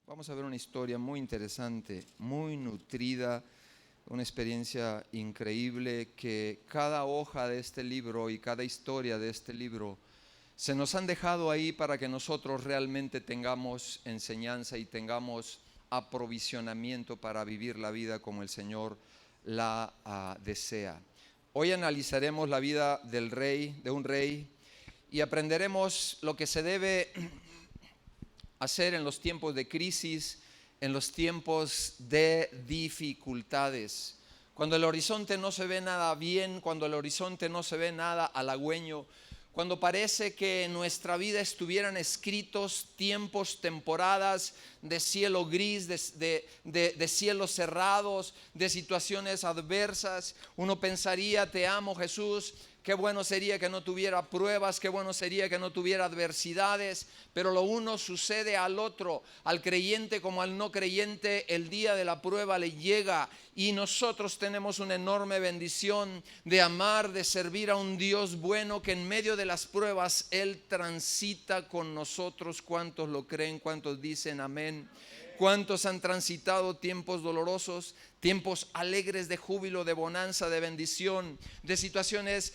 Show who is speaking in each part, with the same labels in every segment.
Speaker 1: Vamos a ver una historia muy interesante, muy nutrida, una experiencia increíble que cada hoja de este libro y cada historia de este libro se nos han dejado ahí para que nosotros realmente tengamos enseñanza y tengamos aprovisionamiento para vivir la vida como el Señor la desea. Hoy analizaremos la vida del rey, de un rey, y aprenderemos lo que se debe hacer en los tiempos de crisis, en los tiempos de dificultades. Cuando el horizonte no se ve nada bien, cuando el horizonte no se ve nada halagüeño, cuando parece que en nuestra vida estuvieran escritos tiempos, temporadas de cielo gris, de cielos cerrados, de situaciones adversas, uno pensaría: te amo, Jesús. Qué bueno sería que no tuviera pruebas, qué bueno sería que no tuviera adversidades, pero lo uno sucede al otro, al creyente como al no creyente. El día de la prueba le llega y nosotros tenemos una enorme bendición de amar, de servir a un Dios bueno que en medio de las pruebas Él transita con nosotros. ¿Cuántos lo creen? ¿Cuántos dicen amén? ¿Cuántos han transitado tiempos dolorosos, tiempos alegres de júbilo, de bonanza, de bendición, de situaciones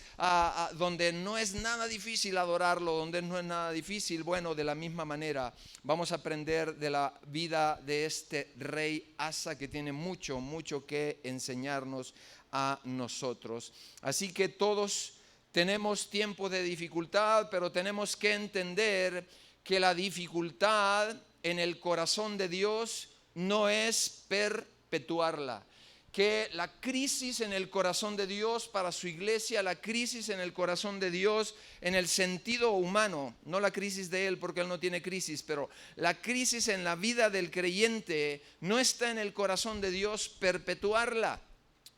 Speaker 1: donde no es nada difícil adorarlo, donde no es nada difícil? Bueno, de la misma manera vamos a aprender de la vida de este rey Asa, que tiene mucho, mucho que enseñarnos a nosotros. Así que todos tenemos tiempos de dificultad, pero tenemos que entender que la dificultad en el corazón de Dios no es perpetuarla. Que la crisis en el corazón de Dios para su iglesia, la crisis en el corazón de Dios en el sentido humano, no la crisis de Él porque Él no tiene crisis, pero la crisis en la vida del creyente no está en el corazón de Dios perpetuarla.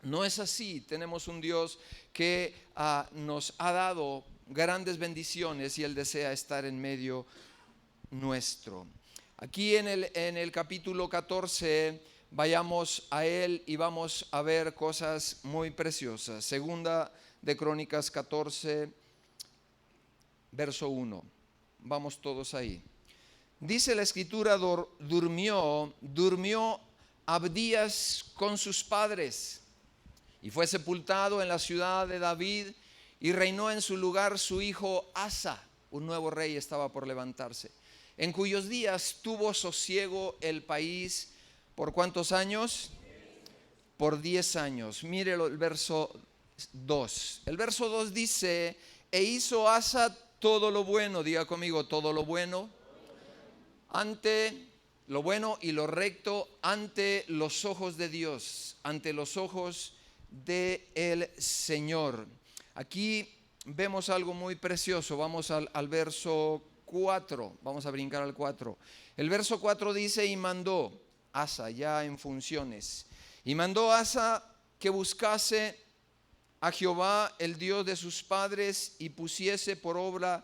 Speaker 1: No es así. Tenemos un Dios que nos ha dado grandes bendiciones y Él desea estar en medio nuestro. Aquí en el capítulo 14 vayamos a él y vamos a ver cosas muy preciosas. Segunda de Crónicas 14, verso 1. Vamos todos ahí. Dice la escritura: durmió Abdías con sus padres y fue sepultado en la ciudad de David, y reinó en su lugar su hijo Asa. Un nuevo rey estaba por levantarse, en cuyos días tuvo sosiego el país. ¿Por cuántos años? Por 10 años. Mire el verso 2. El verso 2 dice: e hizo Asa todo lo bueno. Diga conmigo: todo lo bueno. Ante lo bueno y lo recto ante los ojos de Dios, ante los ojos del Señor. Aquí vemos algo muy precioso. Vamos al verso 4, vamos a brincar al 4. El verso 4 dice: y mandó Asa, ya en funciones, y mandó Asa que buscase a Jehová, el Dios de sus padres, y pusiese por obra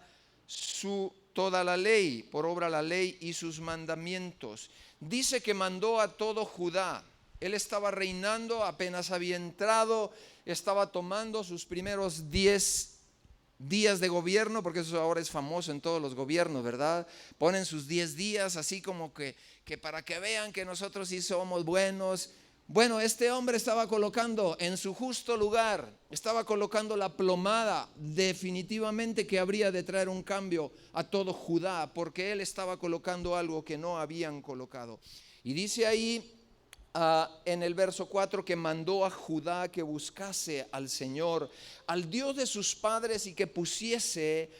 Speaker 1: toda la ley, por obra la ley y sus mandamientos. Dice que mandó a todo Judá. Él estaba reinando, apenas había entrado, estaba tomando sus primeros 10 días de gobierno, porque eso ahora es famoso en todos los gobiernos, ¿verdad? Ponen sus 10 días así como que para que vean que nosotros sí somos buenos. Bueno, este hombre estaba colocando en su justo lugar, estaba colocando la plomada definitivamente que habría de traer un cambio a todo Judá, porque él estaba colocando algo que no habían colocado. Y dice ahí en el verso 4 que mandó a Judá que buscase al Señor, al Dios de sus padres, y que pusiese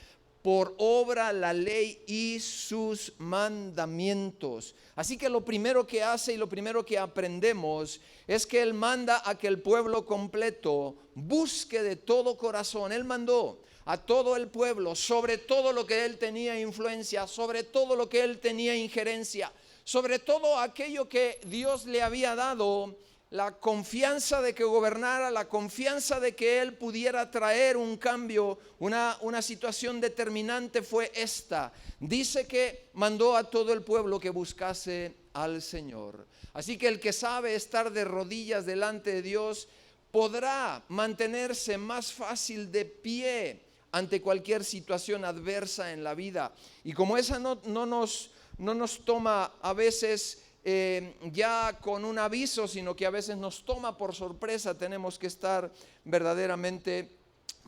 Speaker 1: por obra la ley y sus mandamientos. Así que lo primero que hace y lo primero que aprendemos es que Él manda a que el pueblo completo busque de todo corazón. Él mandó a todo el pueblo, sobre todo lo que Él tenía influencia, sobre todo lo que Él tenía injerencia, sobre todo aquello que Dios le había dado, la confianza de que gobernara, la confianza de que Él pudiera traer un cambio, una situación determinante fue esta. Dice que mandó a todo el pueblo que buscase al Señor. Así que el que sabe estar de rodillas delante de Dios podrá mantenerse más fácil de pie ante cualquier situación adversa en la vida. Y como esa no nos toma a veces ya con un aviso, sino que a veces nos toma por sorpresa. Tenemos que estar verdaderamente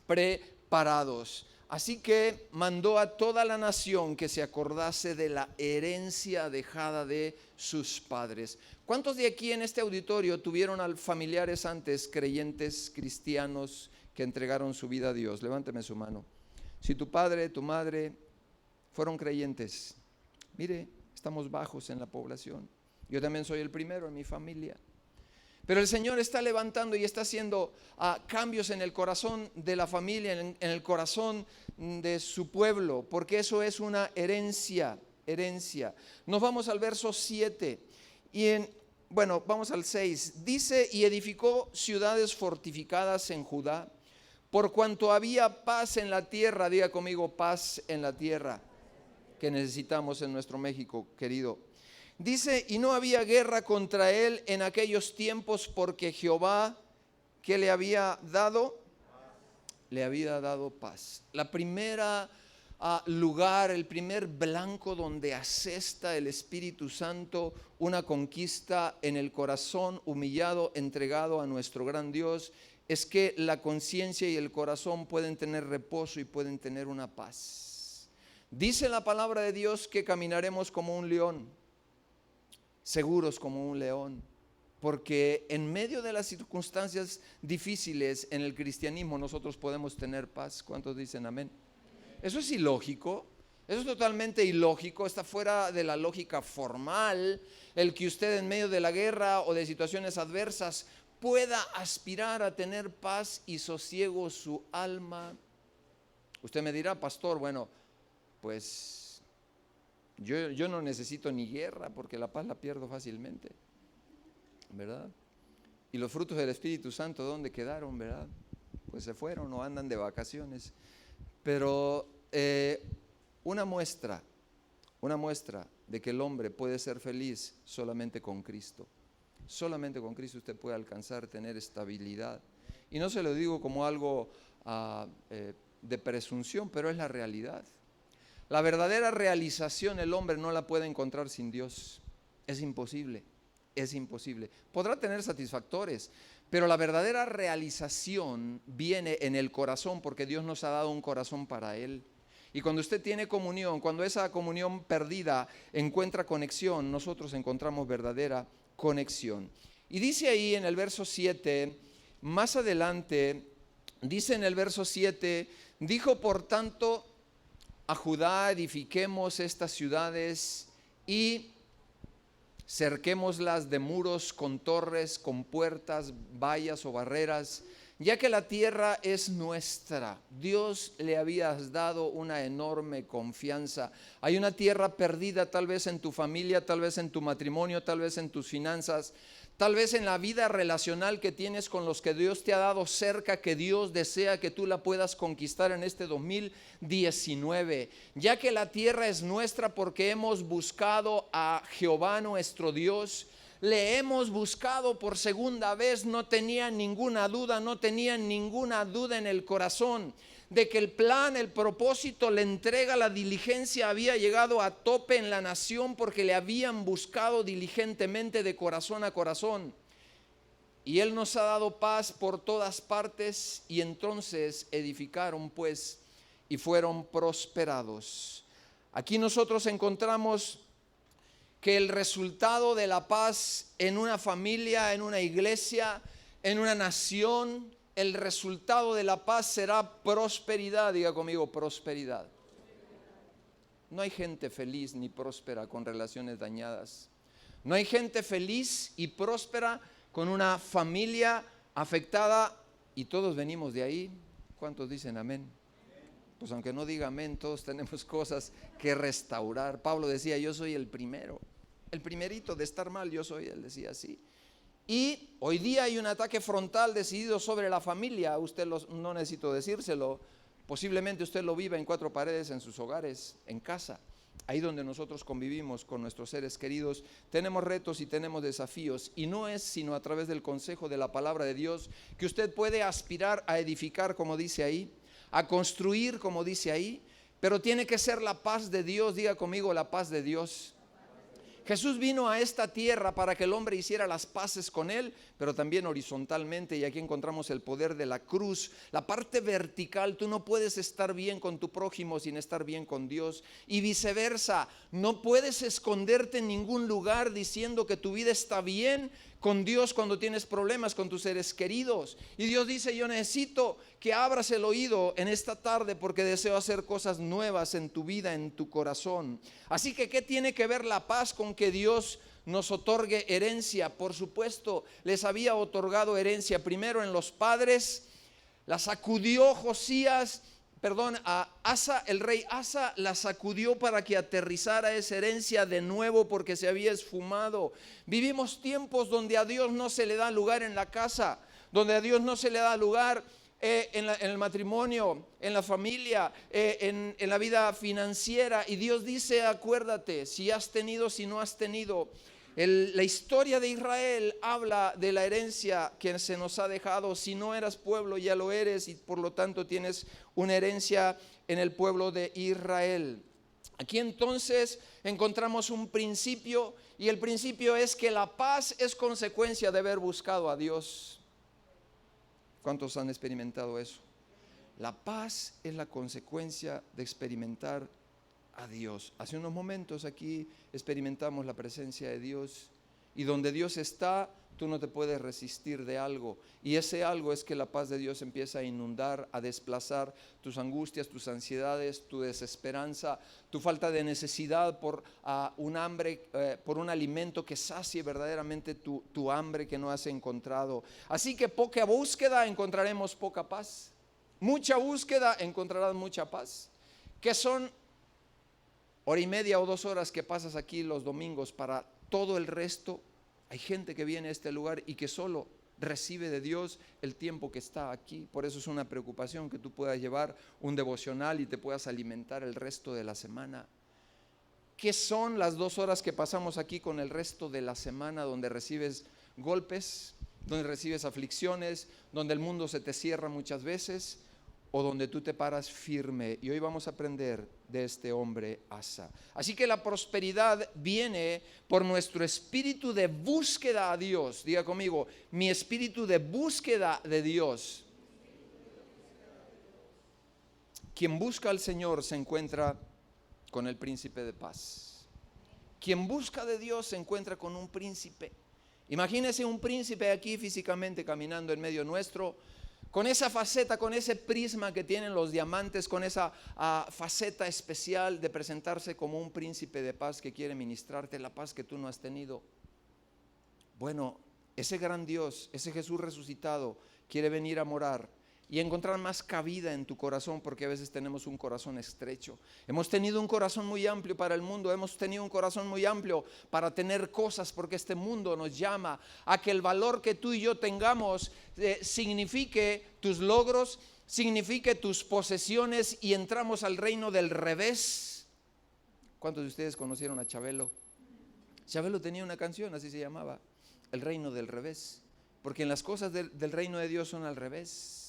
Speaker 1: preparados. Así que mandó a toda la nación que se acordase de la herencia dejada de sus padres. ¿Cuántos de aquí en este auditorio tuvieron familiares antes, creyentes, cristianos, que entregaron su vida a Dios? Levánteme su mano. Si tu padre, tu madre fueron creyentes, mire, estamos bajos en la población. Yo también soy el primero en mi familia. Pero el Señor está levantando y está haciendo cambios en el corazón de la familia, en el corazón de su pueblo, porque eso es una herencia. Nos vamos al verso 7 y vamos al 6. Dice: y edificó ciudades fortificadas en Judá, por cuanto había paz en la tierra. Diga conmigo, paz en la tierra, que necesitamos en nuestro México querido. Dice: y no había guerra contra él en aquellos tiempos, porque Jehová, ¿qué le había dado? Le había dado paz. La primera lugar, el primer blanco donde asesta el Espíritu Santo una conquista en el corazón humillado, entregado a nuestro gran Dios, es que la conciencia y el corazón pueden tener reposo y pueden tener una paz. Dice la palabra de Dios que caminaremos como un león, seguros como un león, porque en medio de las circunstancias difíciles en el cristianismo nosotros podemos tener paz. ¿Cuántos dicen amén? Eso es ilógico, eso es totalmente ilógico, está fuera de la lógica formal el que usted en medio de la guerra o de situaciones adversas pueda aspirar a tener paz y sosiego su alma. Usted me dirá, pastor, bueno, pues yo no necesito ni guerra, porque la paz la pierdo fácilmente, ¿verdad? Y los frutos del Espíritu Santo, ¿dónde quedaron, verdad? Pues se fueron o andan de vacaciones. Pero una muestra de que el hombre puede ser feliz solamente con Cristo. Solamente con Cristo usted puede alcanzar, tener estabilidad. Y no se lo digo como algo de presunción, pero es la realidad. La verdadera realización el hombre no la puede encontrar sin Dios. Es imposible. Podrá tener satisfactores, pero la verdadera realización viene en el corazón, porque Dios nos ha dado un corazón para Él. Y cuando usted tiene comunión, cuando esa comunión perdida encuentra conexión, nosotros encontramos verdadera conexión. Y dice ahí en el verso 7, más adelante, dice en el verso 7, dijo por tanto a Judá: edifiquemos estas ciudades y cerquémoslas de muros, con torres, con puertas, vallas o barreras, ya que la tierra es nuestra. Dios le había dado una enorme confianza. Hay una tierra perdida, tal vez en tu familia, tal vez en tu matrimonio, tal vez en tus finanzas, tal vez en la vida relacional que tienes con los que Dios te ha dado cerca, que Dios desea que tú la puedas conquistar en este 2019, ya que la tierra es nuestra porque hemos buscado a Jehová nuestro Dios. Le hemos buscado por segunda vez, no tenían ninguna duda en el corazón de que el plan, el propósito, la entrega, la diligencia había llegado a tope en la nación, porque le habían buscado diligentemente de corazón a corazón. Y Él nos ha dado paz por todas partes, y entonces edificaron pues y fueron prosperados. Aquí nosotros encontramos que el resultado de la paz en una familia, en una iglesia, en una nación, el resultado de la paz será prosperidad. Diga conmigo, prosperidad. No hay gente feliz ni próspera con relaciones dañadas. No hay gente feliz y próspera con una familia afectada, y todos venimos de ahí. ¿Cuántos dicen amén? Pues aunque no diga amén, todos tenemos cosas que restaurar. Pablo decía: yo soy el primero, el primerito de estar mal, yo soy. Él decía así. Y hoy día hay un ataque frontal decidido sobre la familia. Usted no necesito decírselo. Posiblemente usted lo viva en cuatro paredes, en sus hogares, en casa, ahí donde nosotros convivimos con nuestros seres queridos. Tenemos retos y tenemos desafíos, y no es sino a través del consejo de la palabra de Dios que usted puede aspirar a edificar, como dice ahí, a construir, como dice ahí. Pero tiene que ser la paz de Dios. Diga conmigo, la paz de Dios. Jesús vino a esta tierra para que el hombre hiciera las paces con él, pero también horizontalmente, y aquí encontramos el poder de la cruz. La parte vertical, tú no puedes estar bien con tu prójimo sin estar bien con Dios, y viceversa. No puedes esconderte en ningún lugar diciendo que tu vida está bien con Dios cuando tienes problemas con tus seres queridos. Y Dios dice: yo necesito que abras el oído en esta tarde porque deseo hacer cosas nuevas en tu vida, en tu corazón. Así que, ¿qué tiene que ver la paz con que Dios nos otorgue herencia? Por supuesto, les había otorgado herencia primero en los padres. La sacudió a Asa, el rey Asa la sacudió para que aterrizara esa herencia de nuevo porque se había esfumado. Vivimos tiempos donde a Dios no se le da lugar en la casa, donde a Dios no se le da lugar en el matrimonio, en la familia, en la vida financiera. Y Dios dice: acuérdate, si has tenido, si no has tenido. La historia de Israel habla de la herencia que se nos ha dejado. Si no eras pueblo, ya lo eres, y por lo tanto tienes una herencia en el pueblo de Israel. Aquí entonces encontramos un principio, y el principio es que la paz es consecuencia de haber buscado a Dios. ¿Cuántos han experimentado eso? La paz es la consecuencia de experimentar a Dios. Hace unos momentos aquí experimentamos la presencia de Dios, y donde Dios está, tú no te puedes resistir de algo, y ese algo es que la paz de Dios empieza a inundar, a desplazar tus angustias, tus ansiedades, tu desesperanza, tu falta de necesidad por un hambre, por un alimento que sacie verdaderamente tu hambre que no has encontrado. Así que poca búsqueda, encontraremos poca paz. Mucha búsqueda, encontrarás mucha paz. ¿Qué son hora y media o 2 horas que pasas aquí los domingos para todo el resto? Hay gente que viene a este lugar y que solo recibe de Dios el tiempo que está aquí. Por eso es una preocupación que tú puedas llevar un devocional y te puedas alimentar el resto de la semana. ¿Qué son las 2 horas que pasamos aquí con el resto de la semana, donde recibes golpes, donde recibes aflicciones, donde el mundo se te cierra muchas veces, o donde tú te paras firme? Y hoy vamos a aprender de este hombre Asa. Así que la prosperidad viene por nuestro espíritu de búsqueda a Dios. Diga conmigo: mi espíritu de búsqueda de Dios. Quien busca al Señor se encuentra con el príncipe de paz. Quien busca de Dios se encuentra con un príncipe. Imagínese un príncipe aquí físicamente caminando en medio nuestro, con esa faceta, con ese prisma que tienen los diamantes, con esa faceta especial de presentarse como un príncipe de paz que quiere ministrarte la paz que tú no has tenido. Bueno, ese gran Dios, ese Jesús resucitado, quiere venir a morar y encontrar más cabida en tu corazón, porque a veces tenemos un corazón estrecho. Hemos tenido un corazón muy amplio para el mundo, hemos tenido un corazón muy amplio para tener cosas, porque este mundo nos llama a que el valor que tú y yo tengamos signifique tus logros, signifique tus posesiones, y entramos al reino del revés. ¿Cuántos de ustedes conocieron a Chabelo? Chabelo tenía una canción, así se llamaba: el reino del revés, porque en las cosas del reino de Dios son al revés.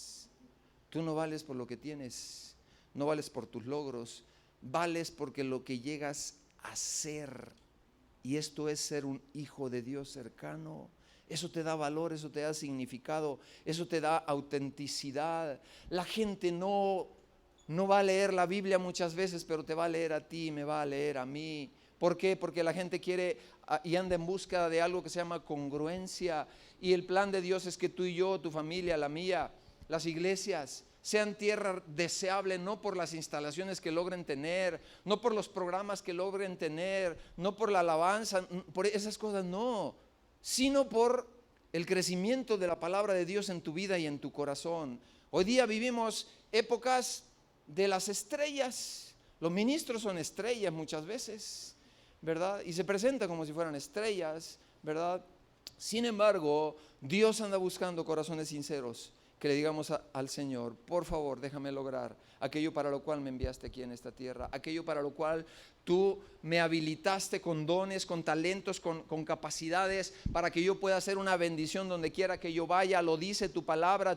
Speaker 1: Tú no vales por lo que tienes, no vales por tus logros, vales porque lo que llegas a ser, y esto es ser un hijo de Dios cercano. Eso te da valor, eso te da significado, eso te da autenticidad. La gente no va a leer la Biblia muchas veces, pero te va a leer a ti, me va a leer a mí. ¿Por qué? Porque la gente quiere y anda en busca de algo que se llama congruencia, y el plan de Dios es que tú y yo, tu familia, la mía, las iglesias, sean tierra deseable, no por las instalaciones que logren tener, no por los programas que logren tener, no por la alabanza, por esas cosas, no, sino por el crecimiento de la palabra de Dios en tu vida y en tu corazón. Hoy día vivimos épocas de las estrellas. Los ministros son estrellas muchas veces, ¿verdad? Y se presentan como si fueran estrellas, ¿verdad? Sin embargo, Dios anda buscando corazones sinceros, que le digamos al Señor: por favor, déjame lograr aquello para lo cual me enviaste aquí en esta tierra, aquello para lo cual tú me habilitaste con dones, con talentos, con capacidades, para que yo pueda ser una bendición donde quiera que yo vaya. Lo dice tu palabra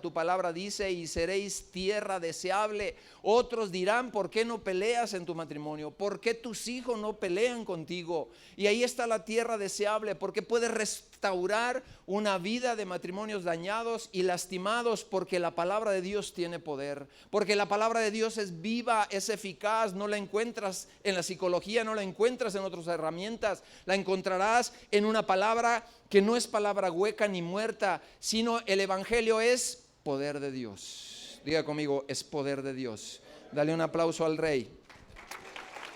Speaker 1: dice, y seréis tierra deseable. Otros dirán, ¿por qué no peleas en tu matrimonio? ¿Por qué tus hijos no pelean contigo? Y ahí está la tierra deseable, porque puedes restaurar una vida de matrimonios dañados y lastimados, porque la palabra de Dios tiene poder, porque la palabra de Dios es viva, es eficaz. No la encuentras en la psicología, no la encuentras en otras herramientas, la encontrarás en una palabra que no es palabra hueca ni muerta, sino el evangelio es poder de Dios. Diga conmigo, es poder de Dios. Dale un aplauso al Rey.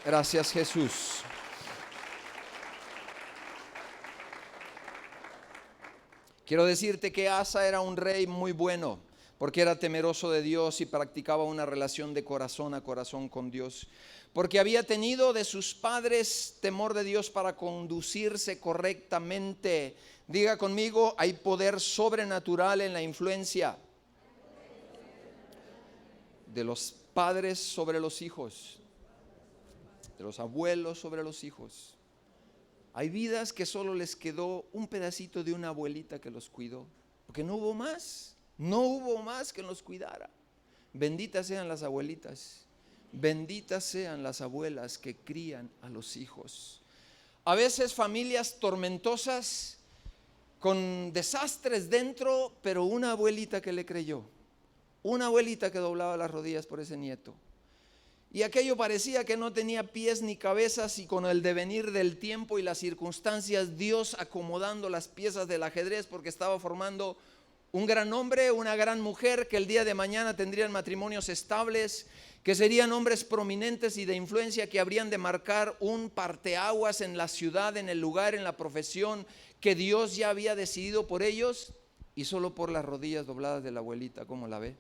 Speaker 1: Gracias, Jesús. Quiero decirte que Asa era un rey muy bueno, porque era temeroso de Dios y practicaba una relación de corazón a corazón con Dios, porque había tenido de sus padres temor de Dios para conducirse correctamente. Diga conmigo, hay poder sobrenatural en la influencia de los padres sobre los hijos, de los abuelos sobre los hijos. Hay vidas que solo les quedó un pedacito de una abuelita que los cuidó, porque no hubo más que los cuidara. Benditas sean las abuelitas, benditas sean las abuelas que crían a los hijos. A veces familias tormentosas con desastres dentro, pero una abuelita que le creyó, una abuelita que doblaba las rodillas por ese nieto. Y aquello parecía que no tenía pies ni cabezas, y con el devenir del tiempo y las circunstancias, Dios acomodando las piezas del ajedrez, porque estaba formando un gran hombre, una gran mujer, que el día de mañana tendrían matrimonios estables, que serían hombres prominentes y de influencia, que habrían de marcar un parteaguas en la ciudad, en el lugar, en la profesión que Dios ya había decidido por ellos, y solo por las rodillas dobladas de la abuelita. ¿Cómo la ve?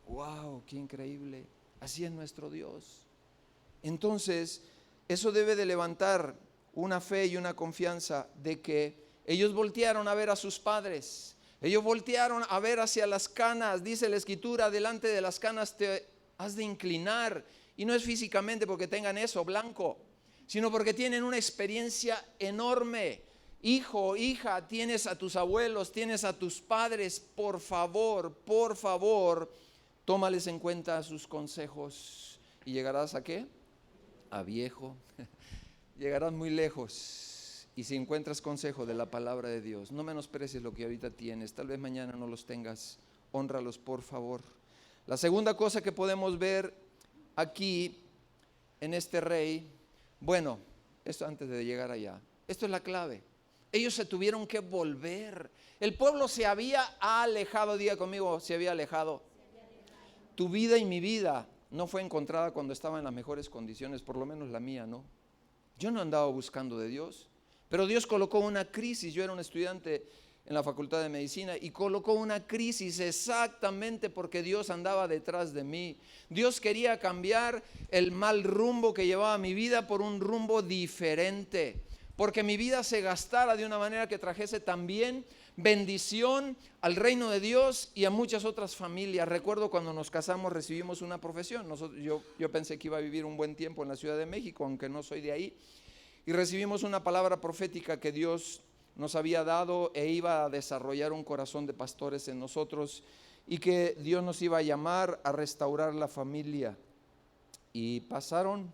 Speaker 1: ¡Wow! ¡Qué increíble! Así es nuestro Dios. Entonces, eso debe de levantar una fe y una confianza de que ellos voltearon a ver a sus padres. Ellos voltearon a ver hacia las canas. Dice la Escritura, delante de las canas te has de inclinar. Y no es físicamente porque tengan eso blanco, sino porque tienen una experiencia enorme. Hijo, hija, tienes a tus abuelos, tienes a tus padres. Por favor, tómales en cuenta sus consejos. ¿Y llegarás a qué? A viejo. Llegarás muy lejos. Y si encuentras consejo de la palabra de Dios, no menosprecies lo que ahorita tienes. Tal vez mañana no los tengas. Hónralos, por favor. La segunda cosa que podemos ver aquí en este rey, bueno, esto antes de llegar allá, esto es la clave. Ellos se tuvieron que volver. El pueblo se había alejado. Diga conmigo, se había alejado. Tu vida y mi vida no fue encontrada cuando estaba en las mejores condiciones, por lo menos la mía, ¿no? Yo no andaba buscando de Dios, pero Dios colocó una crisis. Yo era un estudiante en la Facultad de Medicina y colocó una crisis exactamente porque Dios andaba detrás de mí. Dios quería cambiar el mal rumbo que llevaba mi vida por un rumbo diferente, porque mi vida se gastara de una manera que trajese también bendición al reino de Dios y a muchas otras familias. Recuerdo cuando nos casamos recibimos una profesión. Yo pensé que iba a vivir un buen tiempo en la Ciudad de México, aunque no soy de ahí, y recibimos una palabra profética que Dios nos había dado e iba a desarrollar un corazón de pastores en nosotros, y que Dios nos iba a llamar a restaurar la familia. Y pasaron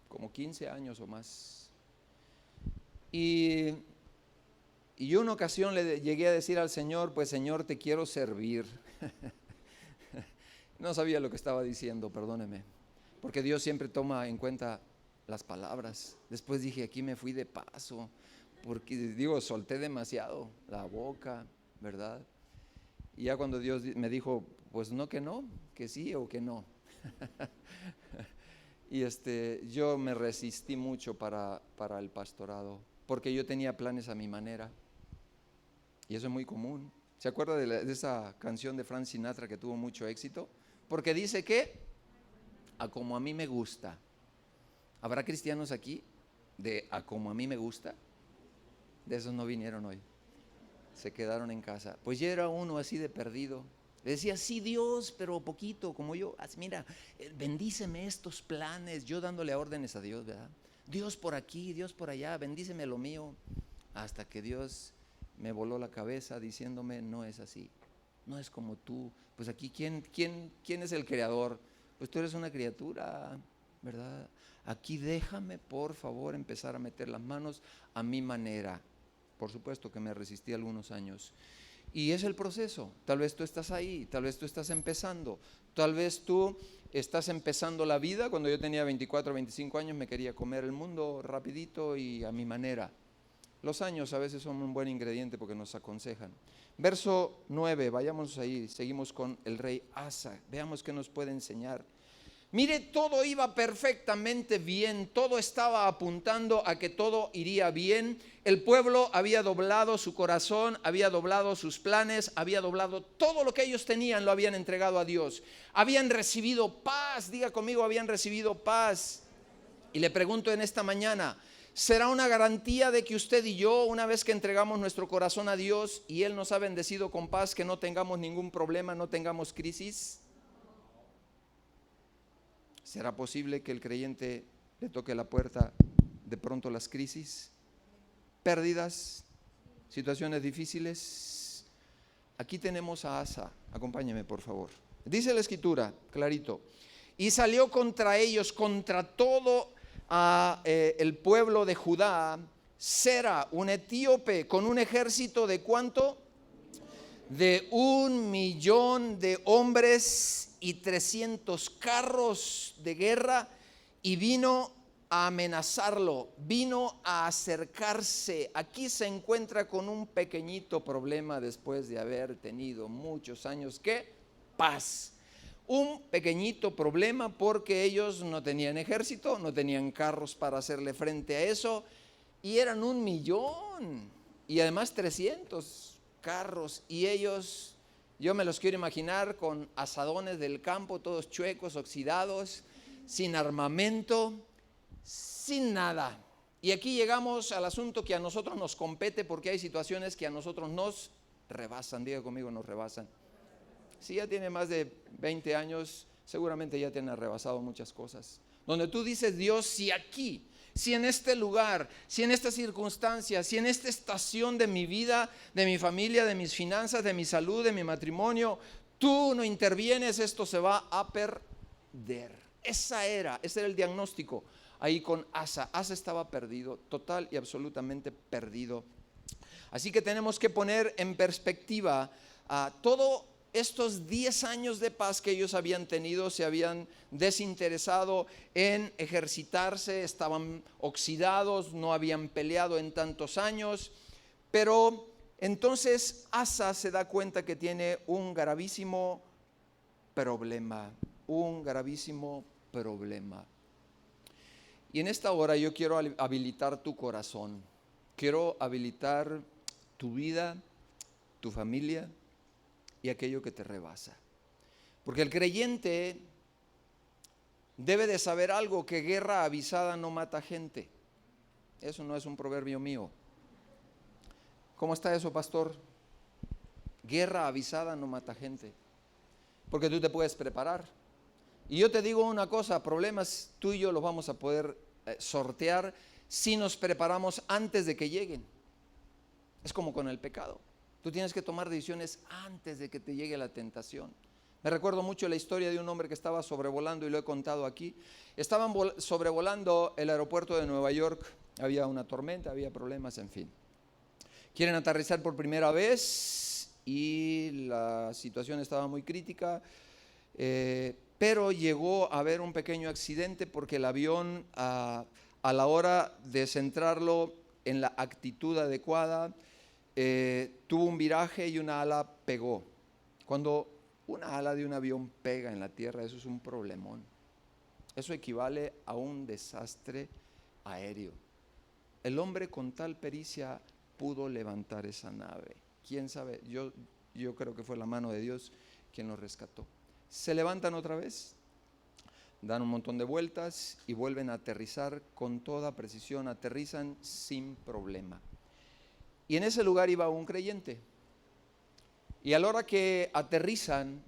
Speaker 1: como 15 años o más. Y yo una ocasión le llegué a decir al Señor, pues Señor, te quiero servir. No sabía lo que estaba diciendo, perdóneme, porque Dios siempre toma en cuenta las palabras. Después dije, aquí me fui de paso, porque solté demasiado la boca, ¿verdad? Y ya cuando Dios me dijo, pues no, que sí o que no. Y yo me resistí mucho para el pastorado, porque yo tenía planes a mi manera. Y eso es muy común. ¿Se acuerda de esa canción de Frank Sinatra que tuvo mucho éxito? Porque dice que a como a mí me gusta. ¿Habrá cristianos aquí de a como a mí me gusta? De esos no vinieron hoy. Se quedaron en casa. Pues yo era uno así de perdido. Le decía, sí Dios, pero poquito, como yo. Mira, bendíceme estos planes, yo dándole órdenes a Dios, ¿verdad? Dios por aquí, Dios por allá, bendíceme lo mío. Hasta que Dios me voló la cabeza diciéndome, no es así, no es como tú. Pues aquí, ¿quién es el creador? Pues tú eres una criatura, ¿verdad? Aquí déjame, por favor, empezar a meter las manos a mi manera. Por supuesto que me resistí algunos años. Y es el proceso. Tal vez tú estás ahí, tal vez tú estás empezando, tal vez tú estás empezando la vida. Cuando yo tenía 24 o 25 años me quería comer el mundo rapidito y a mi manera. Los años a veces son un buen ingrediente porque nos aconsejan. Verso 9, vayamos ahí, seguimos con el rey Asa. Veamos qué nos puede enseñar. Mire, todo iba perfectamente bien, todo estaba apuntando a que todo iría bien. El pueblo había doblado su corazón, había doblado sus planes, había doblado todo lo que ellos tenían, lo habían entregado a Dios. Habían recibido paz, diga conmigo, habían recibido paz. Y le pregunto en esta mañana, ¿será una garantía de que usted y yo, una vez que entregamos nuestro corazón a Dios y Él nos ha bendecido con paz, que no tengamos ningún problema, no tengamos crisis? ¿Será posible que el creyente le toque la puerta de pronto las crisis, pérdidas, situaciones difíciles? Aquí tenemos a Asa, acompáñeme por favor. Dice la escritura, clarito, y salió contra ellos, contra todo el pueblo de Judá, Sera, un etíope, con un ejército de ¿cuánto? De 1,000,000 de hombres y 300 carros de guerra, y vino a amenazarlo, vino a acercarse. Aquí se encuentra con un pequeñito problema después de haber tenido muchos años. ¿Qué? Paz. Un pequeñito problema porque ellos no tenían ejército, no tenían carros para hacerle frente a eso, y eran 1,000,000 y además 300 carros, y ellos, yo me los quiero imaginar con asadones del campo, todos chuecos, oxidados, sin armamento, sin nada. Y aquí llegamos al asunto que a nosotros nos compete, porque hay situaciones que a nosotros nos rebasan. Diga conmigo, nos rebasan. Si ya tiene más de 20 años, seguramente ya tiene rebasado muchas cosas. Donde tú dices, Dios, si aquí, si en este lugar, si en esta circunstancia, si en esta estación de mi vida, de mi familia, de mis finanzas, de mi salud, de mi matrimonio, tú no intervienes, esto se va a perder. Ese era el diagnóstico ahí con Asa. Asa estaba perdido, total y absolutamente perdido. Así que tenemos que poner en perspectiva a todo. Estos 10 años de paz que ellos habían tenido, se habían desinteresado en ejercitarse, estaban oxidados, no habían peleado en tantos años. Pero entonces Asa se da cuenta que tiene un gravísimo problema, Y en esta hora yo quiero habilitar tu corazón, quiero habilitar tu vida, tu familia y aquello que te rebasa. Porque el creyente debe de saber algo, que guerra avisada no mata gente. Eso no es un proverbio mío. ¿Cómo está eso, pastor? Guerra avisada no mata gente. Porque tú te puedes preparar. Y yo te digo una cosa, problemas tú y yo los vamos a poder sortear si nos preparamos antes de que lleguen. Es como con el pecado. Tú tienes que tomar decisiones antes de que te llegue la tentación. Me recuerdo mucho la historia de un hombre que estaba sobrevolando, y lo he contado aquí. Estaban sobrevolando el aeropuerto de Nueva York, había una tormenta, había problemas, en fin. Quieren aterrizar por primera vez y la situación estaba muy crítica, pero llegó a haber un pequeño accidente porque el avión, a la hora de centrarlo en la actitud adecuada, tuvo un viraje y una ala pegó. Cuando una ala de un avión pega en la tierra, eso es un problemón. Eso equivale a un desastre aéreo. El hombre con tal pericia pudo levantar esa nave. ¿Quién sabe? Yo creo que fue la mano de Dios quien lo rescató. Se levantan otra vez, dan un montón de vueltas y vuelven a aterrizar con toda precisión. Aterrizan sin problema. Y en ese lugar iba un creyente. Y a la hora que aterrizan,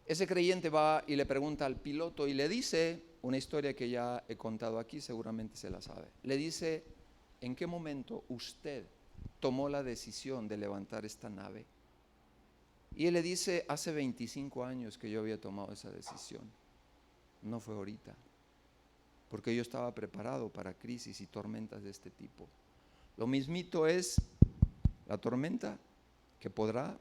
Speaker 1: ese creyente va y le pregunta al piloto y le dice una historia que ya he contado aquí, seguramente se la sabe. Le dice, ¿en qué momento usted tomó la decisión de levantar esta nave? Y él le dice, hace 25 años que yo había tomado esa decisión. No fue ahorita, porque yo estaba preparado para crisis y tormentas de este tipo. Lo mismito es la tormenta que podrá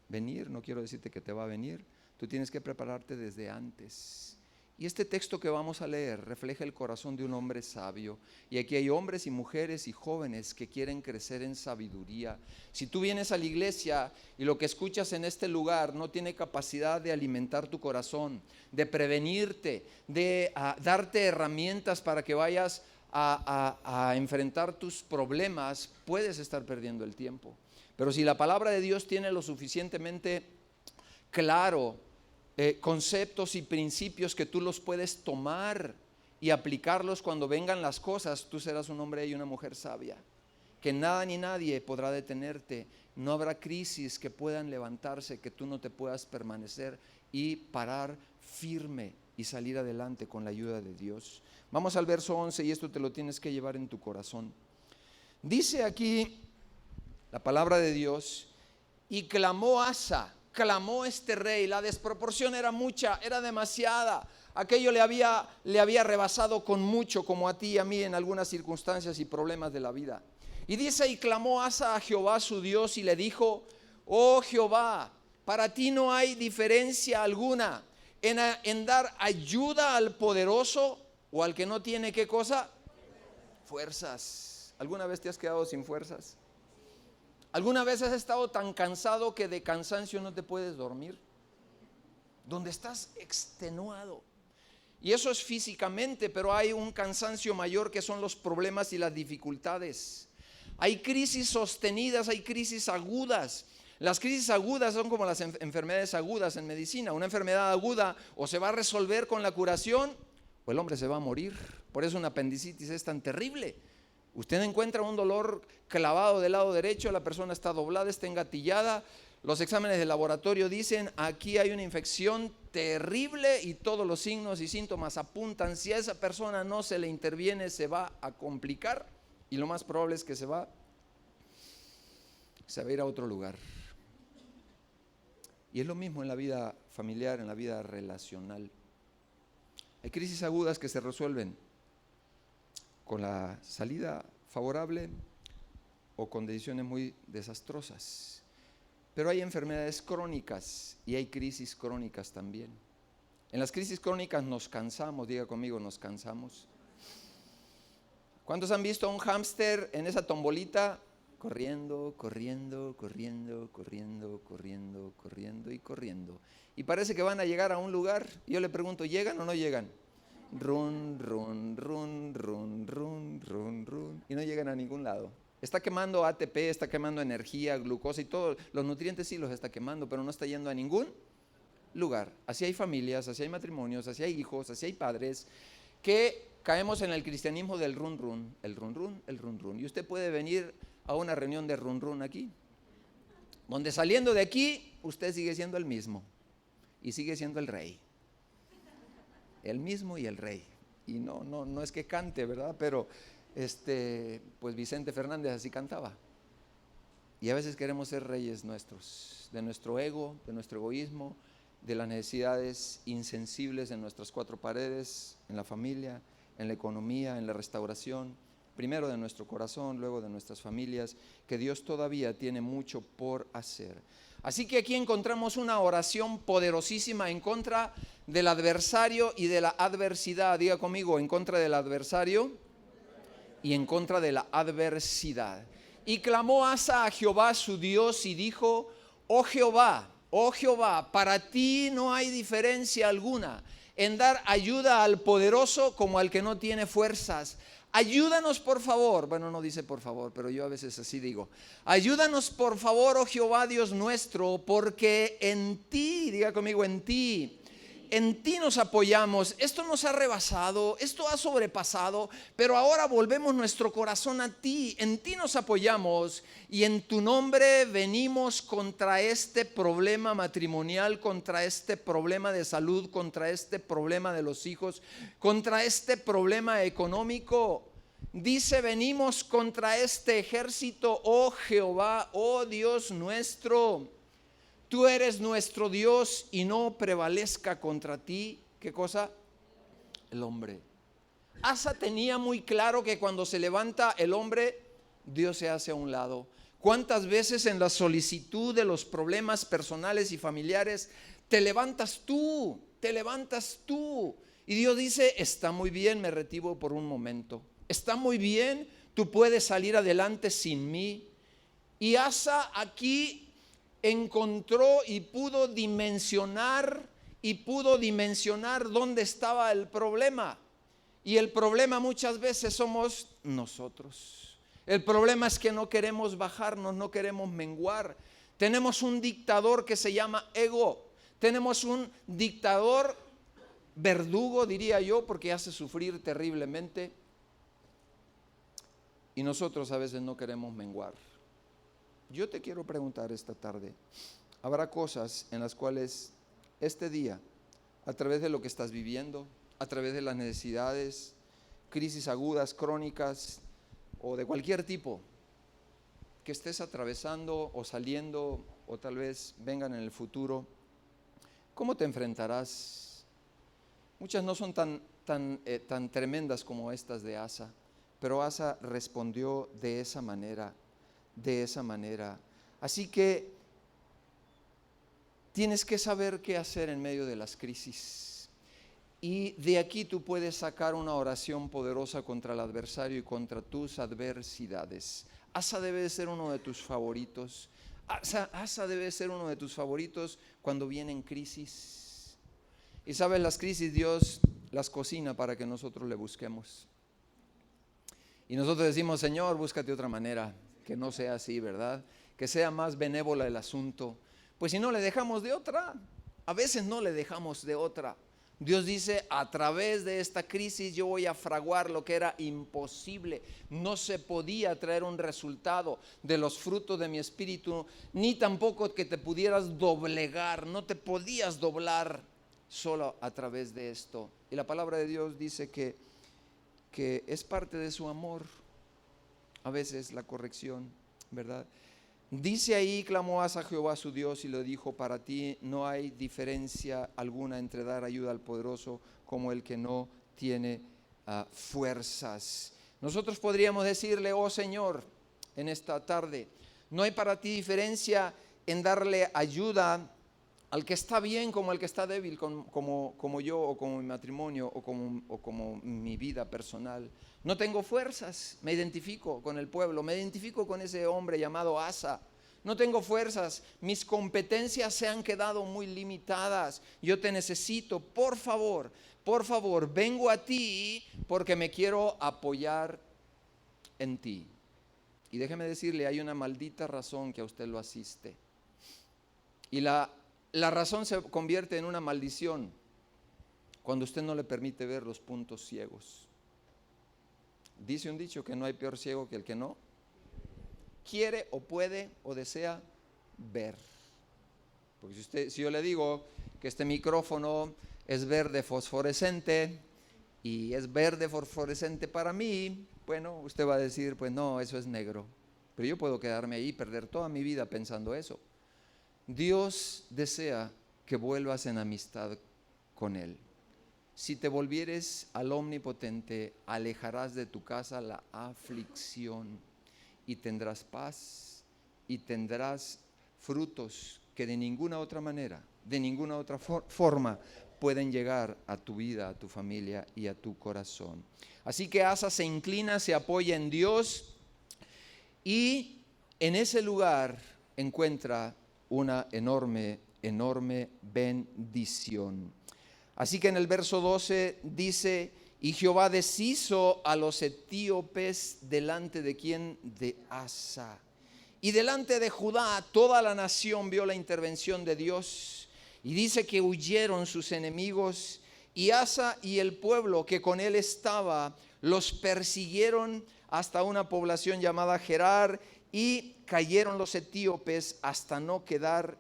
Speaker 1: venir, no quiero decirte que te va a venir, tú tienes que prepararte desde antes. Y este texto que vamos a leer refleja el corazón de un hombre sabio. Y aquí hay hombres y mujeres y jóvenes que quieren crecer en sabiduría. Si tú vienes a la iglesia y lo que escuchas en este lugar no tiene capacidad de alimentar tu corazón, de prevenirte, de darte herramientas para que vayas a enfrentar tus problemas, puedes estar perdiendo el tiempo. Pero si la palabra de Dios tiene lo suficientemente claro, conceptos y principios que tú los puedes tomar y aplicarlos cuando vengan las cosas, tú serás un hombre y una mujer sabia, que nada ni nadie podrá detenerte. No habrá crisis que puedan levantarse, que tú no te puedas permanecer y parar firme y salir adelante con la ayuda de Dios. Vamos al verso 11 y esto te lo tienes que llevar en tu corazón. Dice aquí la palabra de Dios, y clamó Asa. Clamó este rey, la desproporción era mucha, era demasiada. Aquello le había rebasado con mucho, como a ti y a mí en algunas circunstancias y problemas de la vida. Y dice, y clamó Asa a Jehová su Dios y le dijo, oh Jehová, para ti no hay diferencia alguna en dar ayuda al poderoso o al que no tiene, ¿qué cosa? Fuerzas. ¿Alguna vez te has quedado sin fuerzas? ¿Alguna vez has estado tan cansado que de cansancio no te puedes dormir? Donde estás extenuado. Y eso es físicamente, pero hay un cansancio mayor que son los problemas y las dificultades. Hay crisis sostenidas, hay crisis agudas. Las crisis agudas son como las enfermedades agudas en medicina. Una enfermedad aguda o se va a resolver con la curación o el hombre se va a morir. Por eso una apendicitis es tan terrible. Usted encuentra un dolor clavado del lado derecho, la persona está doblada, está engatillada. Los exámenes de laboratorio dicen, aquí hay una infección terrible y todos los signos y síntomas apuntan. Si a esa persona no se le interviene, se va a complicar y lo más probable es que se va a ir a otro lugar. Y es lo mismo en la vida familiar, en la vida relacional. Hay crisis agudas que se resuelven con la salida favorable o con decisiones muy desastrosas. Pero hay enfermedades crónicas y hay crisis crónicas también. En las crisis crónicas nos cansamos, diga conmigo, nos cansamos. ¿Cuántos han visto a un hámster en esa tombolita? Corriendo, corriendo, corriendo, corriendo, corriendo, corriendo y corriendo. Y parece que van a llegar a un lugar. Y yo le pregunto, ¿llegan o no llegan? Run, run, run, run, run, run, run. Y no llegan a ningún lado. Está quemando ATP, está quemando energía, glucosa y todos los nutrientes sí los está quemando, pero no está yendo a ningún lugar. Así hay familias, así hay matrimonios, así hay hijos, así hay padres que caemos en el cristianismo del run, run, el run, run, el run, run. Y usted puede venir a una reunión de run, run aquí, donde saliendo de aquí usted sigue siendo el mismo y sigue siendo el rey. El mismo y el rey. Y no es que cante, ¿verdad? Pero pues Vicente Fernández así cantaba. Y a veces queremos ser reyes nuestros, de nuestro ego, de nuestro egoísmo, de las necesidades insensibles en nuestras cuatro paredes, en la familia, en la economía, en la restauración, primero de nuestro corazón, luego de nuestras familias, que Dios todavía tiene mucho por hacer. Así que aquí encontramos una oración poderosísima en contra del adversario y de la adversidad. Diga conmigo, en contra del adversario y en contra de la adversidad. Y clamó Asa a Jehová su Dios y dijo, oh Jehová, para ti no hay diferencia alguna en dar ayuda al poderoso como al que no tiene fuerzas. Ayúdanos por favor, bueno, no dice por favor, pero yo a veces así digo, ayúdanos por favor, oh Jehová Dios nuestro, porque en ti, diga conmigo, en ti en ti nos apoyamos. Esto nos ha rebasado, esto ha sobrepasado, pero ahora volvemos nuestro corazón a ti. En ti nos apoyamos y en tu nombre venimos contra este problema matrimonial, contra este problema de salud, contra este problema de los hijos, contra este problema económico. Dice, venimos contra este ejército, oh Jehová, oh Dios nuestro. Tú eres nuestro Dios y no prevalezca contra ti. ¿Qué cosa? El hombre. Asa tenía muy claro que cuando se levanta el hombre, Dios se hace a un lado. ¿Cuántas veces en la solicitud de los problemas personales y familiares te levantas tú? Te levantas tú. Y Dios dice, está muy bien, me retiro por un momento. Está muy bien, tú puedes salir adelante sin mí. Y Asa aquí encontró y pudo dimensionar dónde estaba el problema. Y el problema muchas veces somos nosotros. El problema es que no queremos bajarnos, no queremos menguar. Tenemos un dictador que se llama ego. Tenemos un dictador verdugo, diría yo, porque hace sufrir terriblemente. Y nosotros a veces no queremos menguar. Yo te quiero preguntar esta tarde, ¿habrá cosas en las cuales este día, a través de lo que estás viviendo, a través de las necesidades, crisis agudas, crónicas o de cualquier tipo, que estés atravesando o saliendo o tal vez vengan en el futuro, cómo te enfrentarás? Muchas no son tan tremendas como estas de Asa, pero Asa respondió de esa manera. Así que tienes que saber qué hacer en medio de las crisis. Y de aquí tú puedes sacar una oración poderosa contra el adversario y contra tus adversidades. Asa debe de ser uno de tus favoritos. Asa debe ser uno de tus favoritos cuando vienen crisis. Y sabes, las crisis Dios las cocina para que nosotros le busquemos. Y nosotros decimos, Señor, búscate otra manera, que no sea así, ¿verdad? Que sea más benévola el asunto. Pues si no le dejamos de otra, a veces no le dejamos de otra. Dios dice, a través de esta crisis yo voy a fraguar lo que era imposible. No se podía traer un resultado de los frutos de mi espíritu, ni tampoco que te pudieras doblegar, no te podías doblar solo a través de esto. Y la palabra de Dios dice que es parte de su amor, a veces la corrección, ¿verdad? Dice ahí, clamó Asa a Jehová su Dios y le dijo, para ti no hay diferencia alguna entre dar ayuda al poderoso como el que no tiene fuerzas. Nosotros podríamos decirle, oh Señor, en esta tarde, no hay para ti diferencia en darle ayuda al que está bien como al que está débil, como yo o como mi matrimonio o como mi vida personal. No tengo fuerzas, me identifico con el pueblo, me identifico con ese hombre llamado Asa. No tengo fuerzas, mis competencias se han quedado muy limitadas. Yo te necesito, por favor, vengo a ti porque me quiero apoyar en ti. Y déjeme decirle, hay una maldita razón que a usted lo asiste. Y la razón se convierte en una maldición cuando usted no le permite ver los puntos ciegos. Dice un dicho que no hay peor ciego que el que no quiere o puede o desea ver. Porque si yo le digo que este micrófono es verde fosforescente y es verde fosforescente para mí, bueno, usted va a decir, pues no, eso es negro. Pero yo puedo quedarme ahí y perder toda mi vida pensando eso. Dios desea que vuelvas en amistad con Él. Si te volvieres al Omnipotente, alejarás de tu casa la aflicción y tendrás paz y tendrás frutos que de ninguna otra manera, de ninguna otra forma pueden llegar a tu vida, a tu familia y a tu corazón. Así que Asa se inclina, se apoya en Dios y en ese lugar encuentra una enorme bendición. Así que en el verso 12 dice, y Jehová deshizo a los etíopes delante de ¿quién? De Asa. Y delante de Judá toda la nación vio la intervención de Dios. Y dice que huyeron sus enemigos, y Asa y el pueblo que con él estaba los persiguieron hasta una población llamada Gerar, y cayeron los etíopes hasta no quedar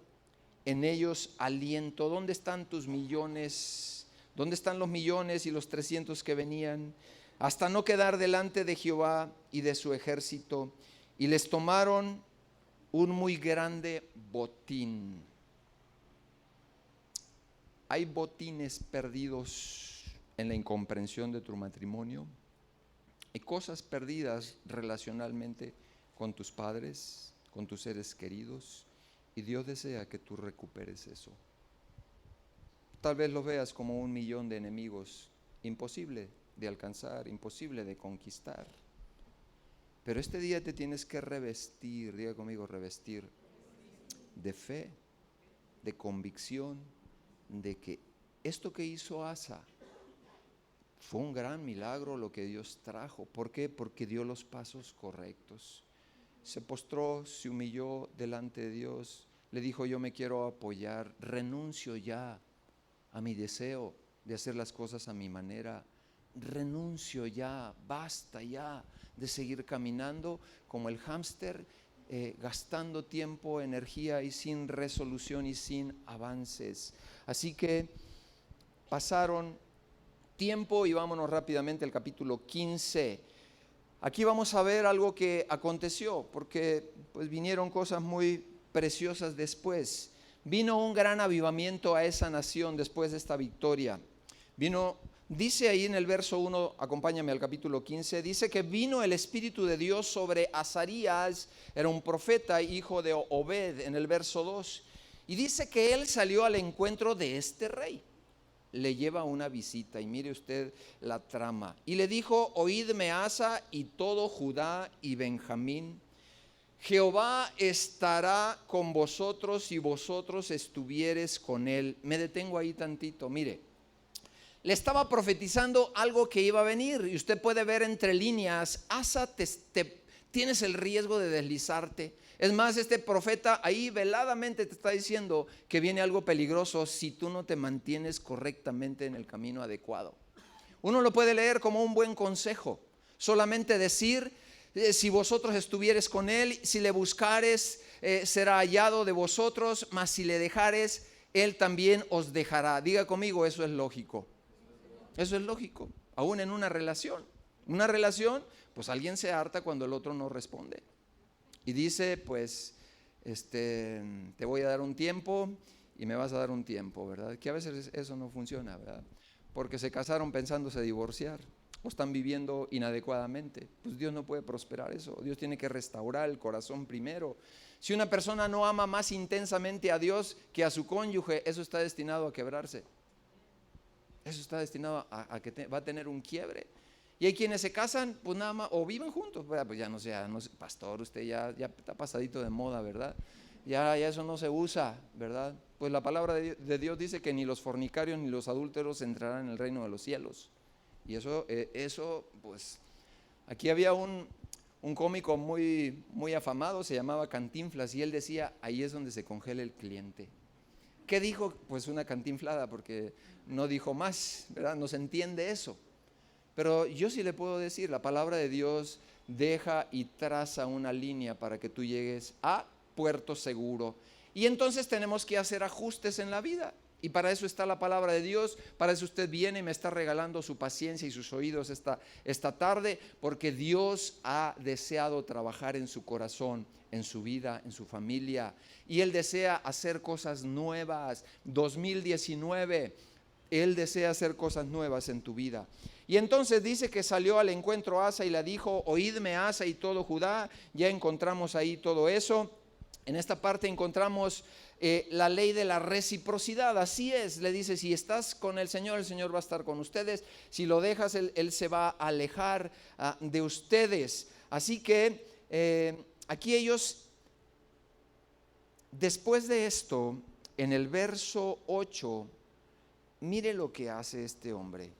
Speaker 1: en ellos aliento. ¿Dónde están tus millones? ¿Dónde están los millones y los 300 que venían? Hasta no quedar delante de Jehová y de su ejército. Y les tomaron un muy grande botín. ¿Hay botines perdidos en la incomprensión de tu matrimonio? ¿Hay cosas perdidas relacionalmente con tus padres, con tus seres queridos? Y Dios desea que tú recuperes eso. Tal vez lo veas como 1 millón de enemigos, imposible de alcanzar, imposible de conquistar. Pero este día te tienes que revestir, diga conmigo, revestir de fe, de convicción, de que esto que hizo Asa fue un gran milagro lo que Dios trajo. ¿Por qué? Porque dio los pasos correctos. Se postró, se humilló delante de Dios, le dijo: yo me quiero apoyar, renuncio ya a mi deseo de hacer las cosas a mi manera, renuncio ya, basta ya de seguir caminando como el hámster, gastando tiempo, energía y sin resolución y sin avances. Así que pasaron tiempo y vámonos rápidamente al capítulo 15. Aquí vamos a ver algo que aconteció, porque pues vinieron cosas muy preciosas después. Vino un gran avivamiento a esa nación después de esta victoria. Dice ahí en el verso 1, acompáñame al capítulo 15, dice que vino el Espíritu de Dios sobre Azarías, era un profeta, hijo de Obed, en el verso 2. Y dice que él salió al encuentro de este rey. Le lleva una visita y mire usted la trama. Y le dijo: oídme, Asa y todo Judá y Benjamín, Jehová estará con vosotros y vosotros estuviereis con él. Me detengo ahí tantito, mire. Le estaba profetizando algo que iba a venir y usted puede ver entre líneas: Asa, tienes el riesgo de deslizarte. Es más, este profeta ahí veladamente te está diciendo que viene algo peligroso si tú no te mantienes correctamente en el camino adecuado. Uno lo puede leer como un buen consejo, solamente decir: si vosotros estuvieres con él, si le buscares, será hallado de vosotros, mas si le dejares, él también os dejará. Diga conmigo, eso es lógico. Eso es lógico, aún en una relación. Una relación, pues alguien se harta cuando el otro no responde. Y dice, pues, te voy a dar un tiempo y me vas a dar un tiempo, ¿verdad? Que a veces eso no funciona, ¿verdad? Porque se casaron pensándose divorciar o están viviendo inadecuadamente. Pues Dios no puede prosperar eso. Dios tiene que restaurar el corazón primero. Si una persona no ama más intensamente a Dios que a su cónyuge, eso está destinado a quebrarse. Eso está destinado a que va a tener un quiebre. Y hay quienes se casan, pues nada más, o viven juntos, pues ya no sé, pastor, usted ya está pasadito de moda, ¿verdad? Ya eso no se usa, ¿verdad? Pues la palabra de Dios dice que ni los fornicarios ni los adúlteros entrarán en el reino de los cielos. Y eso pues, aquí había un cómico muy, muy afamado, se llamaba Cantinflas, y él decía: ahí es donde se congela el cliente. ¿Qué dijo? Pues una cantinflada, porque no dijo más, ¿verdad? No se entiende eso. Pero yo sí le puedo decir, la palabra de Dios deja y traza una línea para que tú llegues a puerto seguro. Y entonces tenemos que hacer ajustes en la vida. Y para eso está la palabra de Dios. Para eso usted viene y me está regalando su paciencia y sus oídos esta tarde, porque Dios ha deseado trabajar en su corazón, en su vida, en su familia. Y Él desea hacer cosas nuevas. 2019, Él desea hacer cosas nuevas en tu vida. Y entonces dice que salió al encuentro Asa y le dijo: oídme, Asa y todo Judá. Ya encontramos ahí todo eso. En esta parte encontramos la ley de la reciprocidad. Así es, le dice: si estás con el Señor va a estar con ustedes. Si lo dejas, Él se va a alejar de ustedes. Así que aquí ellos, después de esto, en el verso 8, mire lo que hace este hombre.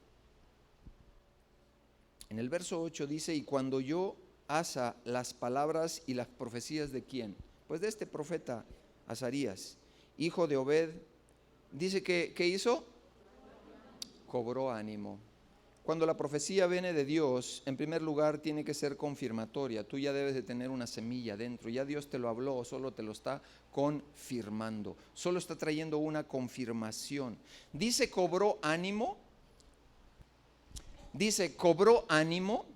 Speaker 1: En el verso 8 dice: y cuando oyó Asa las palabras y las profecías de ¿quién? Pues de este profeta Azarías, hijo de Obed, Dice que, ¿qué hizo? Cobró ánimo. Cuando la profecía viene de Dios, en primer lugar tiene que ser confirmatoria. Tú ya debes de tener una semilla dentro. Ya Dios te lo habló, solo te lo está confirmando. Solo está trayendo una confirmación. Dice cobró ánimo. Dice cobró ánimo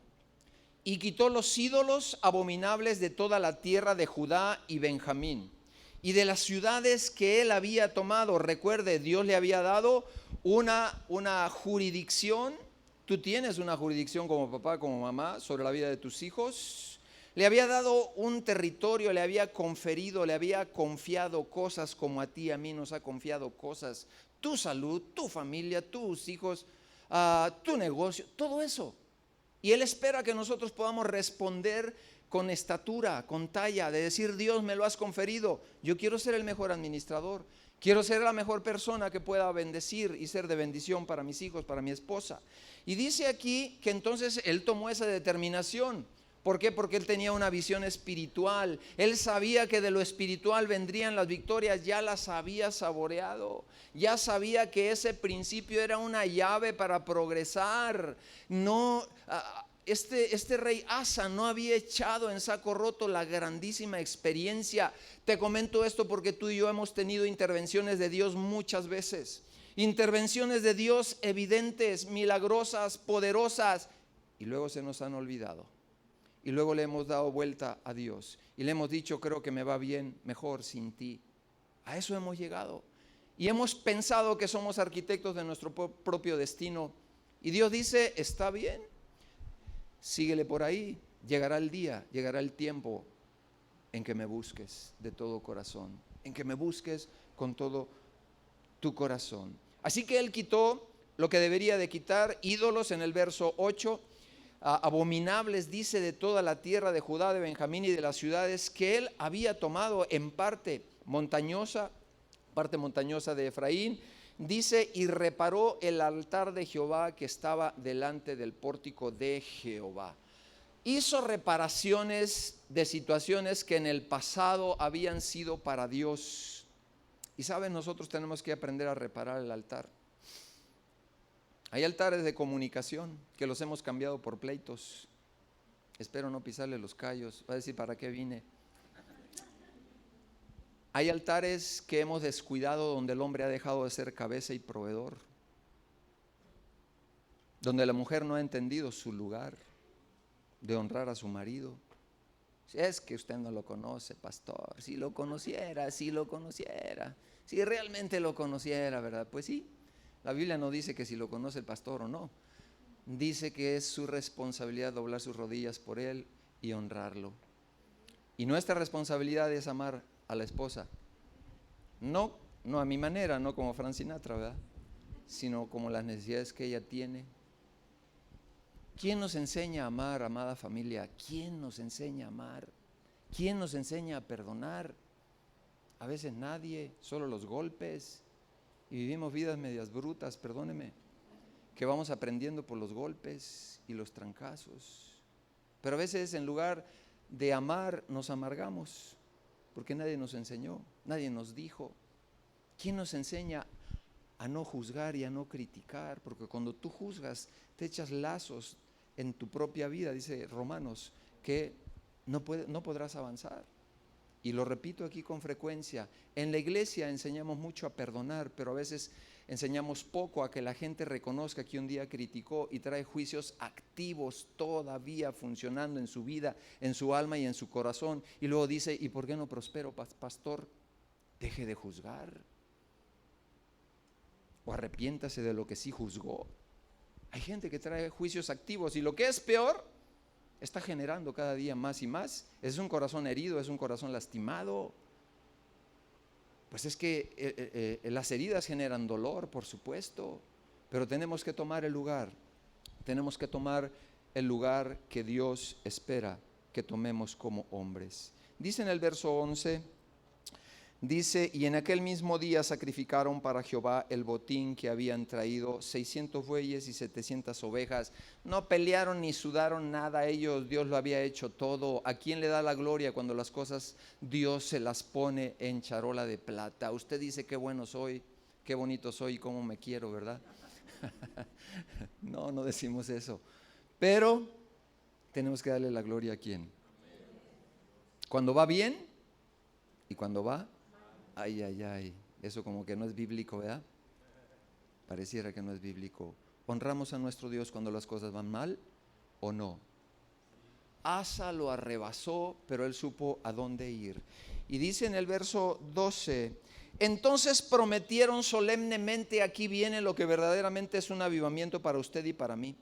Speaker 1: y quitó los ídolos abominables de toda la tierra de Judá y Benjamín y de las ciudades que él había tomado. Recuerde, Dios le había dado una jurisdicción. Tú tienes una jurisdicción como papá, como mamá, sobre la vida de tus hijos. Le había dado un territorio, le había conferido, le había confiado cosas como a ti, a mí nos ha confiado cosas. Tu salud, tu familia, tus hijos, tu negocio, todo eso. Y Él espera que nosotros podamos responder con estatura, con talla, de decir, Dios, me lo has conferido. Yo quiero ser el mejor administrador. Quiero ser la mejor persona que pueda bendecir y ser de bendición para mis hijos, para mi esposa. Y dice aquí que entonces él tomó esa determinación. ¿Por qué? Porque él tenía una visión espiritual. Él sabía que de lo espiritual vendrían las victorias, ya las había saboreado. Ya sabía que ese principio era una llave para progresar. No, este rey Asa no había echado en saco roto la grandísima experiencia. Te comento esto porque tú y yo hemos tenido intervenciones de Dios muchas veces. Intervenciones de Dios evidentes, milagrosas, poderosas, y luego se nos han olvidado. Y luego le hemos dado vuelta a Dios y le hemos dicho, creo que me va bien, mejor sin ti. A eso hemos llegado. Y hemos pensado que somos arquitectos de nuestro propio destino. Y Dios dice, está bien, síguele por ahí. Llegará el día, llegará el tiempo en que me busques de todo corazón. En que me busques con todo tu corazón. Así que él quitó lo que debería de quitar, ídolos en el verso 8. Abominables, dice, de toda la tierra de Judá, de Benjamín y de las ciudades que él había tomado en parte montañosa de Efraín. Dice, y reparó el altar de Jehová que estaba delante del pórtico de Jehová. Hizo reparaciones de situaciones que en el pasado habían sido para Dios. Y saben, nosotros tenemos que aprender a reparar el altar. Hay altares de comunicación que los hemos cambiado por pleitos. Espero no pisarle los callos. Va a decir, ¿para qué vine? Hay altares que hemos descuidado donde el hombre ha dejado de ser cabeza y proveedor. Donde la mujer no ha entendido su lugar de honrar a su marido. Si es que usted no lo conoce, pastor. Si lo conociera, si realmente lo conociera, ¿verdad? Pues sí. La Biblia no dice que si lo conoce el pastor o no. Dice que es su responsabilidad doblar sus rodillas por él y honrarlo. Y nuestra responsabilidad es amar a la esposa. No a mi manera, no como Frank Sinatra, ¿verdad? Sino como las necesidades que ella tiene. ¿Quién nos enseña a amar, amada familia? ¿Quién nos enseña a amar? ¿Quién nos enseña a perdonar? A veces nadie, solo los golpes. Y vivimos vidas medias brutas, perdóneme, que vamos aprendiendo por los golpes y los trancazos. Pero a veces en lugar de amar nos amargamos, porque nadie nos enseñó, nadie nos dijo. ¿Quién nos enseña a no juzgar y a no criticar? Porque cuando tú juzgas te echas lazos en tu propia vida, dice Romanos, que no podrás avanzar. Y lo repito aquí con frecuencia, en la iglesia enseñamos mucho a perdonar, pero a veces enseñamos poco a que la gente reconozca que un día criticó y trae juicios activos todavía funcionando en su vida, en su alma y en su corazón. Y luego dice, ¿y por qué no prospero, pastor? Deje de juzgar. O arrepiéntase de lo que sí juzgó. Hay gente que trae juicios activos y lo que es peor, está generando cada día más y más. Es un corazón herido, es un corazón lastimado. Pues es que las heridas generan dolor, por supuesto, pero tenemos que tomar el lugar. Tenemos que tomar el lugar que Dios espera que tomemos como hombres. Dice en el verso 11, dice, y en aquel mismo día sacrificaron para Jehová el botín que habían traído, 600 bueyes y 700 ovejas. No pelearon ni sudaron nada ellos, Dios lo había hecho todo. ¿A quién le da la gloria cuando las cosas Dios se las pone en charola de plata? Usted dice, qué bueno soy, qué bonito soy y cómo me quiero, ¿verdad? No, no decimos eso. Pero tenemos que darle la gloria a ¿quién? Cuando va bien y cuando va, ay, ay, ay. Eso como que no es bíblico, ¿verdad? Pareciera que no es bíblico. ¿Honramos a nuestro Dios cuando las cosas van mal o no? Asa lo arrebasó, pero él supo a dónde ir. Y dice en el verso 12, entonces prometieron solemnemente, aquí viene lo que verdaderamente es un avivamiento para usted y para mí.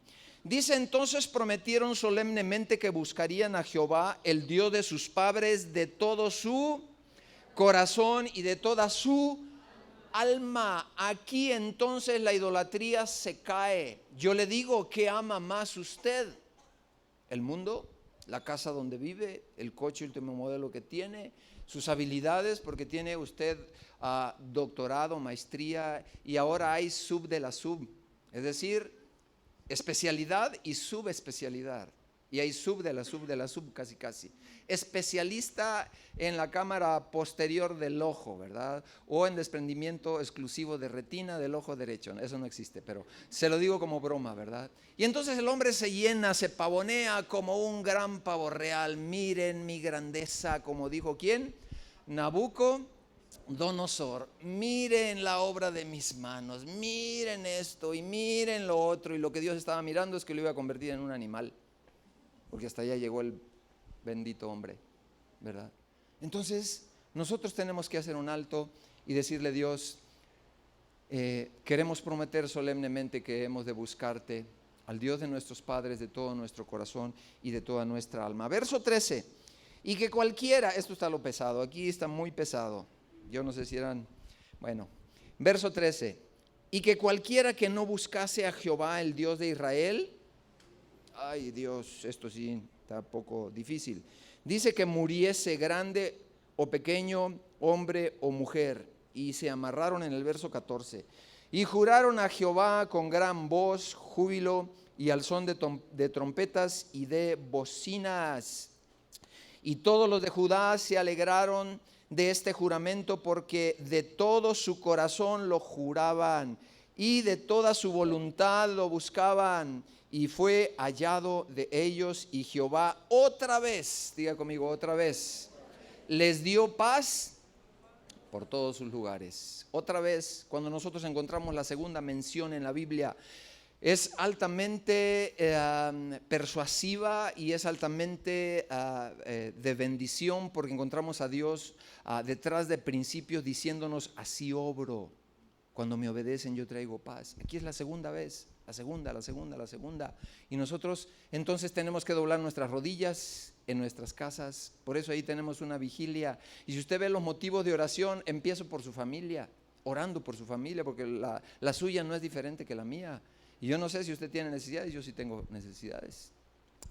Speaker 1: Dice, entonces prometieron solemnemente que buscarían a Jehová, el Dios de sus padres, de todo su corazón y de toda su alma. Aquí entonces la idolatría se cae. Yo le digo, ¿qué ama más usted? ¿El mundo? ¿La casa donde vive? ¿El coche último modelo que tiene? ¿Sus habilidades? Porque tiene usted doctorado, maestría, y ahora hay sub de la sub. Es decir, especialidad y subespecialidad. Y hay sub de la sub de la sub, casi casi. Especialista en la cámara posterior del ojo, ¿verdad? O en desprendimiento exclusivo de retina del ojo derecho. Eso no existe, pero se lo digo como broma, ¿verdad? Y entonces el hombre se llena, se pavonea como un gran pavo real. Miren mi grandeza, como dijo ¿quién? Nabucodonosor. Miren la obra de mis manos, miren esto y miren lo otro. Y lo que Dios estaba mirando es que lo iba a convertir en un animal, porque hasta allá llegó el bendito hombre, ¿verdad? Entonces nosotros tenemos que hacer un alto y decirle, Dios, queremos prometer solemnemente que hemos de buscarte, al Dios de nuestros padres, de todo nuestro corazón y de toda nuestra alma. Verso 13, y que cualquiera, esto está lo pesado, aquí está muy pesado, yo no sé si eran, bueno, verso 13, y que cualquiera que no buscase a Jehová, el Dios de Israel, ay Dios, esto sí está poco difícil, dice que muriese grande o pequeño, hombre o mujer, y se amarraron en el verso 14, y juraron a Jehová con gran voz, júbilo y al son de trompetas y de bocinas. Y todos los de Judá se alegraron de este juramento, porque de todo su corazón lo juraban y de toda su voluntad lo buscaban, y fue hallado de ellos, y Jehová otra vez, diga conmigo otra vez, les dio paz por todos sus lugares. Otra vez, cuando nosotros encontramos la segunda mención en la Biblia, es altamente persuasiva y es altamente de bendición, porque encontramos a Dios detrás de principios diciéndonos, así obro, cuando me obedecen yo traigo paz. Aquí es la segunda vez, la segunda. Y nosotros entonces tenemos que doblar nuestras rodillas en nuestras casas. Por eso ahí tenemos una vigilia. Y si usted ve los motivos de oración, empiezo por su familia, orando por su familia, porque la suya no es diferente que la mía. Y yo no sé si usted tiene necesidades, yo sí tengo necesidades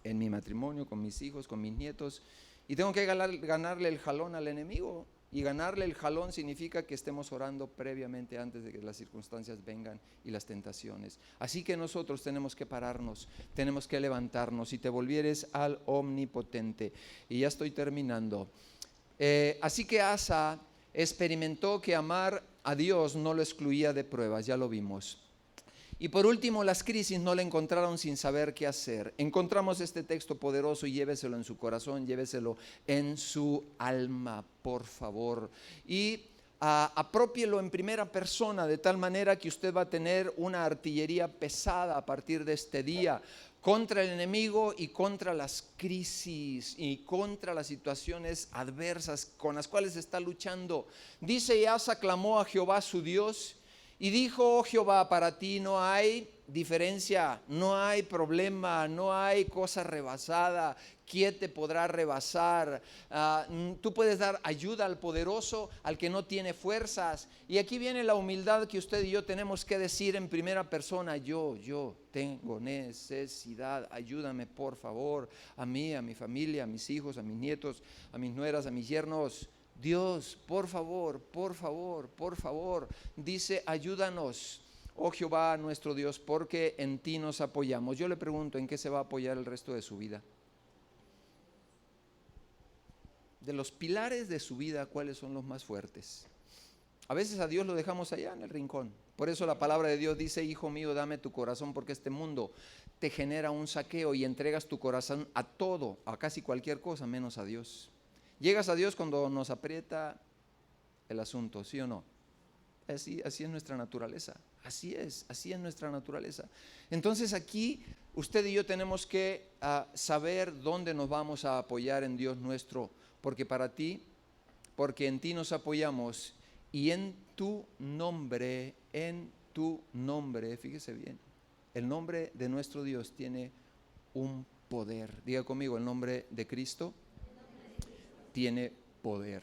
Speaker 1: en mi matrimonio, con mis hijos, con mis nietos. Y tengo que ganarle el jalón al enemigo. Y ganarle el jalón significa que estemos orando previamente antes de que las circunstancias vengan y las tentaciones. Así que nosotros tenemos que pararnos, tenemos que levantarnos. Y te volvieres al omnipotente. Y ya estoy terminando. Así que Asa experimentó que amar a Dios no lo excluía de pruebas, ya lo vimos. Y por último, las crisis no le encontraron sin saber qué hacer. Encontramos este texto poderoso y lléveselo en su corazón, lléveselo en su alma, por favor. Y aprópielo en primera persona, de tal manera que usted va a tener una artillería pesada a partir de este día contra el enemigo y contra las crisis y contra las situaciones adversas con las cuales está luchando. Dice, y Asa clamó a Jehová su Dios, y dijo, oh Jehová, para ti no hay diferencia, no hay problema, no hay cosa rebasada. ¿Quién te podrá rebasar? Tú puedes dar ayuda al poderoso, al que no tiene fuerzas. Y aquí viene la humildad que usted y yo tenemos que decir en primera persona. Yo tengo necesidad, ayúdame por favor, a mí, a mi familia, a mis hijos, a mis nietos, a mis nueras, a mis yernos. Dios, por favor, dice, ayúdanos, oh Jehová nuestro Dios, porque en ti nos apoyamos. Yo le pregunto, ¿en qué se va a apoyar el resto de su vida? De los pilares de su vida, ¿cuáles son los más fuertes? A veces a Dios lo dejamos allá en el rincón. Por eso la palabra de Dios dice, hijo mío, dame tu corazón, porque este mundo te genera un saqueo y entregas tu corazón a todo, a casi cualquier cosa, menos a Dios. Llegas a Dios cuando nos aprieta el asunto, ¿sí o no? Así es nuestra naturaleza, así es nuestra naturaleza. Entonces aquí usted y yo tenemos que saber dónde nos vamos a apoyar en Dios nuestro, porque en ti nos apoyamos y en tu nombre, fíjese bien, el nombre de nuestro Dios tiene un poder. Diga conmigo, el nombre de Cristo tiene poder.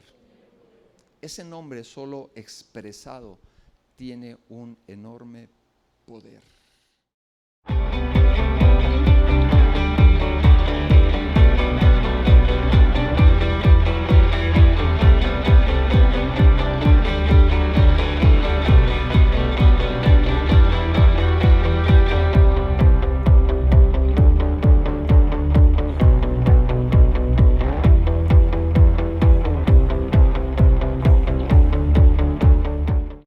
Speaker 1: Ese nombre solo expresado tiene un enorme poder.